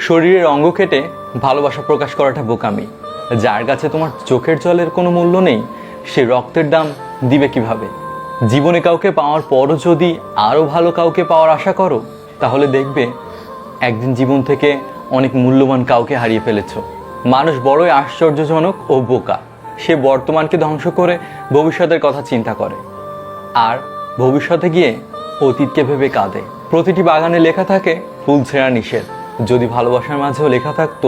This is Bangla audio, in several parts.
শরীরের অঙ্গ কেটে ভালোবাসা প্রকাশ করাটা বোকামি। যার কাছে তোমার চোখের জলের কোনো মূল্য নেই, সে রক্তের দাম দিবে কিভাবে? জীবনে কাউকে পাওয়ার পরও যদি আরও ভালো কাউকে পাওয়ার আশা করো, তাহলে দেখবে একদিন জীবন থেকে অনেক মূল্যবান কাউকে হারিয়ে ফেলেছ। মানুষ বড়ই আশ্চর্যজনক ও বোকা। সে বর্তমানকে ধ্বংস করে ভবিষ্যতের কথা চিন্তা করে, আর ভবিষ্যতে গিয়ে অতীতকে ভেবে কাঁদে। প্রতিটি বাগানে লেখা থাকে ফুল ছেঁড়া নিষেধ। যদি ভালোবাসার মাঝেও লেখা থাকতো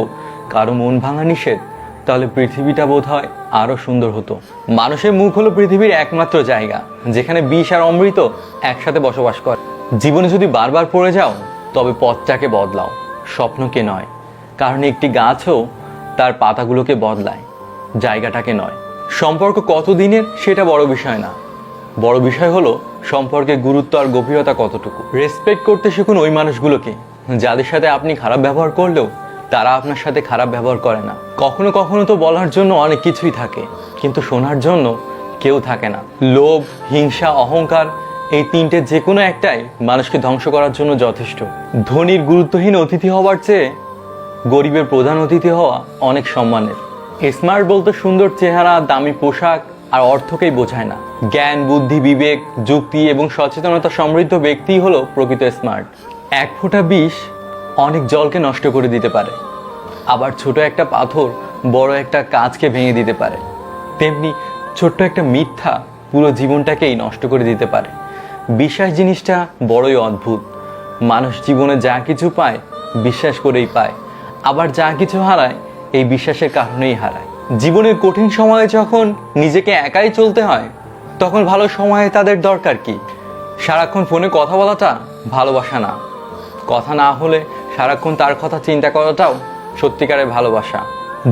কারো মন ভাঙা নিষেধ, তাহলে পৃথিবীটা বোধহয় আরও সুন্দর হতো। মানুষের মুখ হলো পৃথিবীর একমাত্র জায়গা যেখানে বিষ আর অমৃত একসাথে বসবাস করে। জীবনে যদি বারবার পড়ে যাও, তবে পথটাকে বদলাও, স্বপ্নকে নয়। কারণ একটি গাছও তার পাতাগুলোকে বদলায়, জায়গাটাকে নয়। সম্পর্ক কতদিনের সেটা বড় বিষয় না, বড় বিষয় হলো সম্পর্কের গুরুত্ব আর গভীরতা কতটুকু। রেসপেক্ট করতে শিখুন ওই মানুষগুলোকে যাদের সাথে আপনি খারাপ ব্যবহার করলেও তারা আপনার সাথে খারাপ ব্যবহার করে না। কখনো কখনো তো বলার জন্য অনেক কিছুই থাকে, কিন্তু শোনার জন্য কেউ থাকে না। লোভ, হিংসা, অহংকার, এই তিনটে যে কোনো একটাই মানুষকে ধ্বংস করার জন্য যথেষ্ট। ধনীর গুরুত্বহীন অতিথি হওয়ার চেয়ে গরিবের প্রধান অতিথি হওয়া অনেক সম্মানের। স্মার্ট বলতে সুন্দর চেহারা, দামি পোশাক আর অর্থকেই বোঝায় না। জ্ঞান, বুদ্ধি, বিবেক, যুক্তি এবং সচেতনতা সমৃদ্ধ ব্যক্তিই হলো প্রকৃত স্মার্ট। এক ফোঁটা বিষ অনেক জলকে নষ্ট করে দিতে পারে, আবার ছোট একটা পাথর বড় একটা কাঁচকে ভেঙে দিতে পারে। তেমনি ছোট্ট একটা মিথ্যা পুরো জীবনটাকেই নষ্ট করে দিতে পারে। বিশ্বাস জিনিসটা বড়ই অদ্ভুত। মানুষ জীবনে যা কিছু পায় বিশ্বাস করেই পায়, আবার যা কিছু হারায় এই বিশ্বাসের কারণেই হারায়। জীবনের কঠিন সময়ে যখন নিজেকে একাই চলতে হয়, তখন ভালো সময়ে তাদের দরকার কি? সারাক্ষণ ফোনে কথা বলাটা ভালোবাসা না। কথা না হলে সারাক্ষণ তার কথা চিন্তা করাটাও সত্যিকারের ভালোবাসা।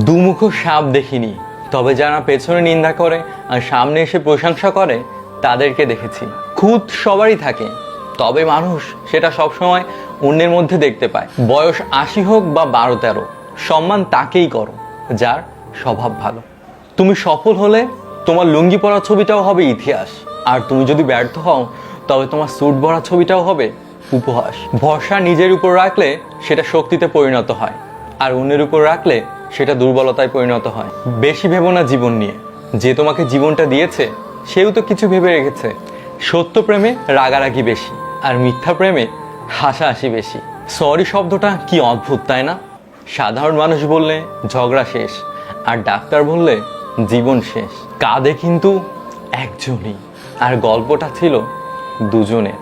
দুমুখ সাপ দেখিনি, তবে যারা পেছনে নিন্দা করে আর সামনে এসে প্রশংসা করে তাদেরকে দেখেছি। খুঁত সবারই থাকে, তবে মানুষ সেটা সবসময় অন্যের মধ্যে দেখতে পায়। বয়স ৮০ হোক বা ১২-১৩, সম্মান তাকেই করো যার স্বভাব ভালো। তুমি সফল হলে তোমার লুঙ্গি পরা ছবিটাও হবে ইতিহাস, আর তুমি যদি ব্যর্থ হও তবে তোমার স্যুট ভরা ছবিটাও হবে উপহাস। ভরসা নিজের উপর রাখলে সেটা শক্তিতে পরিণত হয়, আর অন্যের উপর রাখলে সেটা দুর্বলতায় পরিণত হয়। বেশি ভেবো না জীবন নিয়ে, যে তোমাকে জীবনটা দিয়েছে সেও তো কিছু ভেবে রেখেছে। সত্য প্রেমে রাগারাগি বেশি, আর মিথ্যা প্রেমে হাসাহাসি বেশি। সরি শব্দটা কি অদ্ভুত, তাই না? সাধারণ মানুষ বললে ঝগড়া শেষ, আর ডাক্তার বললে জীবন শেষ। কাঁদে কিন্তু একজনই, আর গল্পটা ছিল দুজনের।